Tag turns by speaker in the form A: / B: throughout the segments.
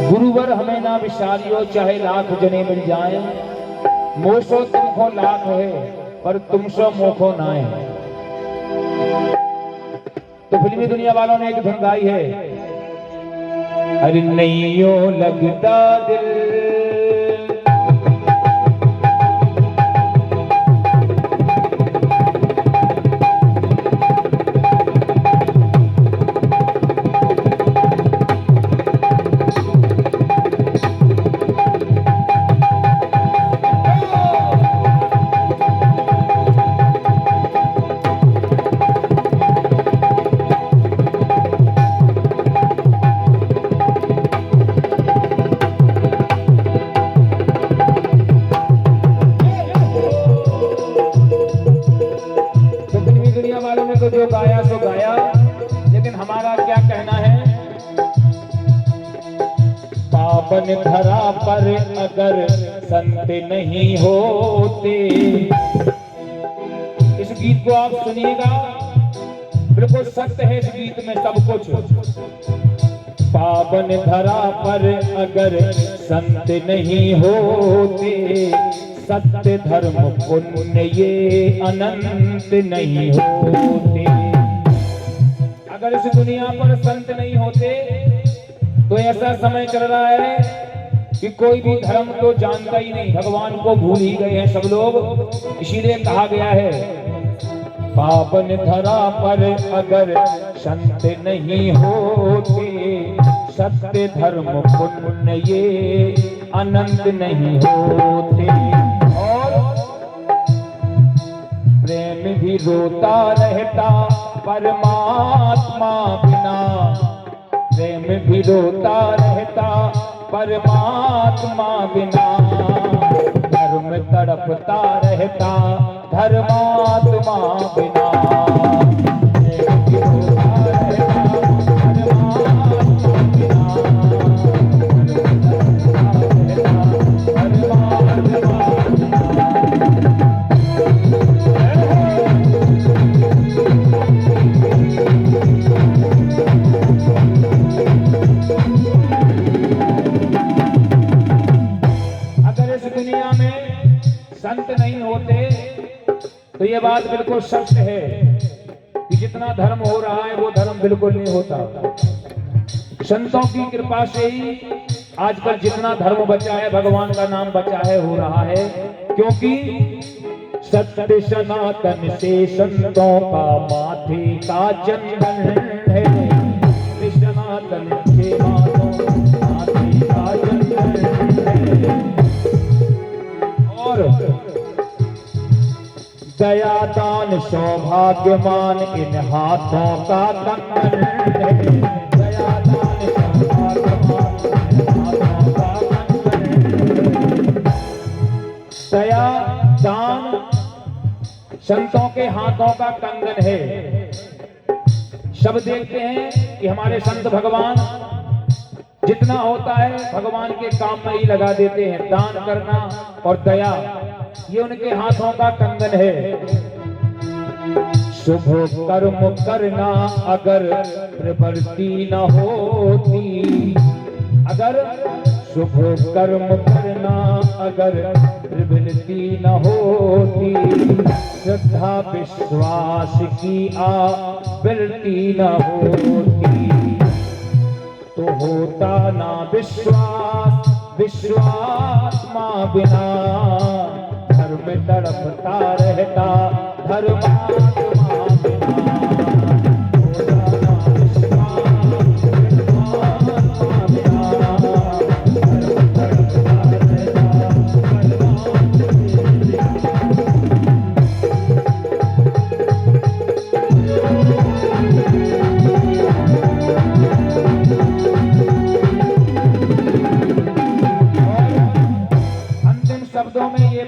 A: गुरुवर हमें ना विशालियो, चाहे लाख जने मिल जाए। मोसो तुमको लाख है, पर तुमसो मोखो ना है। तो फिल्मी दुनिया वालों ने एक धुन गाई है, अरे नैयो लगता दिल। जो गाया सो गाया, लेकिन हमारा क्या कहना है। पावन धरा पर अगर संत नहीं होते, इस गीत को आप सुनिएगा, बिल्कुल सत्य है इस गीत में सब कुछ। पावन धरा पर अगर संत नहीं होते, सत्य धर्म पुण्य ये अनंत नहीं होते। अगर इस दुनिया पर संत नहीं होते तो ऐसा समय चल रहा है कि कोई भी धर्म तो जानता ही नहीं, भगवान को भूल ही गए हैं सब लोग। इसीलिए कहा गया है, पावन धरा पर अगर संत नहीं होते, सत्य धर्म पुण्य ये अनंत नहीं होते। प्रेम भी रोता रहता परमात्मा बिना, प्रेम भी रोता रहता परमात्मा बिना, धर्म तड़पता रहता धर्मात्मा बिना। प्रेम भी रोता रहता परमात्मा बिना, संत नहीं होते तो ये बात बिल्कुल सत्य है कि जितना धर्म हो रहा है वो धर्म बिल्कुल नहीं होता। संतों की कृपा से ही आजकल जितना धर्म बचा है, भगवान का नाम बचा है, हो रहा है, क्योंकि सत्य सनातन से संतों का माथे का चंदन है। सनातन के माथे का चंदन है। और दया दान सौभाग्यमान इन हाथों का कंगन है। दया दान सौभाग्यमान इन हाथों का कंगन है। दया दान संतों के हाथों का कंगन है। सब देखते हैं कि हमारे संत भगवान जितना होता है भगवान के काम में ही लगा देते हैं। दान करना और दया ये उनके हाथों का कंगन है। शुभ कर्म करना अगर प्रवृत्ति न होती, अगर शुभ कर्म करना अगर प्रवृत्ति न होती, श्रद्धा विश्वास की आवृत्ति न होती, तो होता ना विश्वास विश्वात्मा बिना, धर्म तड़पता रहता धर्मात्मा बिना।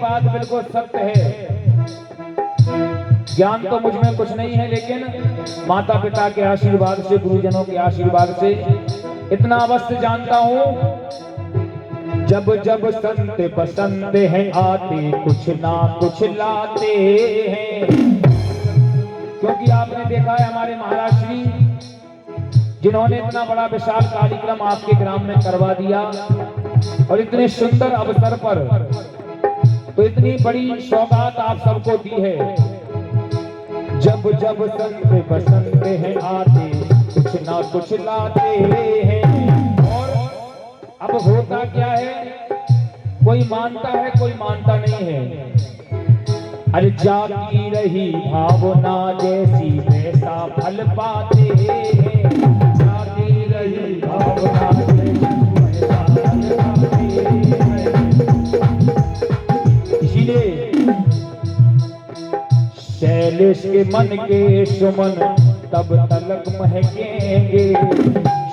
A: बात बिल्कुल सत्य है। ज्ञान तो मुझ में कुछ नहीं है, लेकिन माता पिता के आशीर्वाद से, गुरुजनों के आशीर्वाद से इतना अवश्य जानता हूं, जब जब संत पसंद हैं आते कुछ ना कुछ लाते हैं। क्योंकि आपने देखा है हमारे महाराज श्री जिन्होंने इतना बड़ा विशाल कार्यक्रम आपके ग्राम में करवा दिया और इतने सुंदर अवसर पर तो इतनी बड़ी सौगात आप सबको दी है। जब जब संत बसंत हैं आते कुछ ना कुछ लाते हैं। और अब होता क्या है, कोई मानता है कोई मानता नहीं है। अरे जाती रही भावना जैसी वैसा फल पाते हैं। जाती रही भावना जैसी वैसा फल पाते हैं। इसीलिए शैलेश के मन के सुमन तब तलक महकेंगे,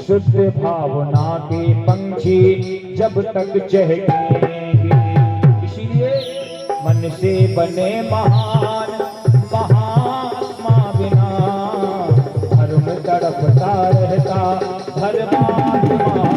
A: शुद्ध भावना के पंछी जब तक चहकेंगे। इसीलिए मन से बने महान महात्मा बिना धर्म तड़पता रहता धर्मात्मा।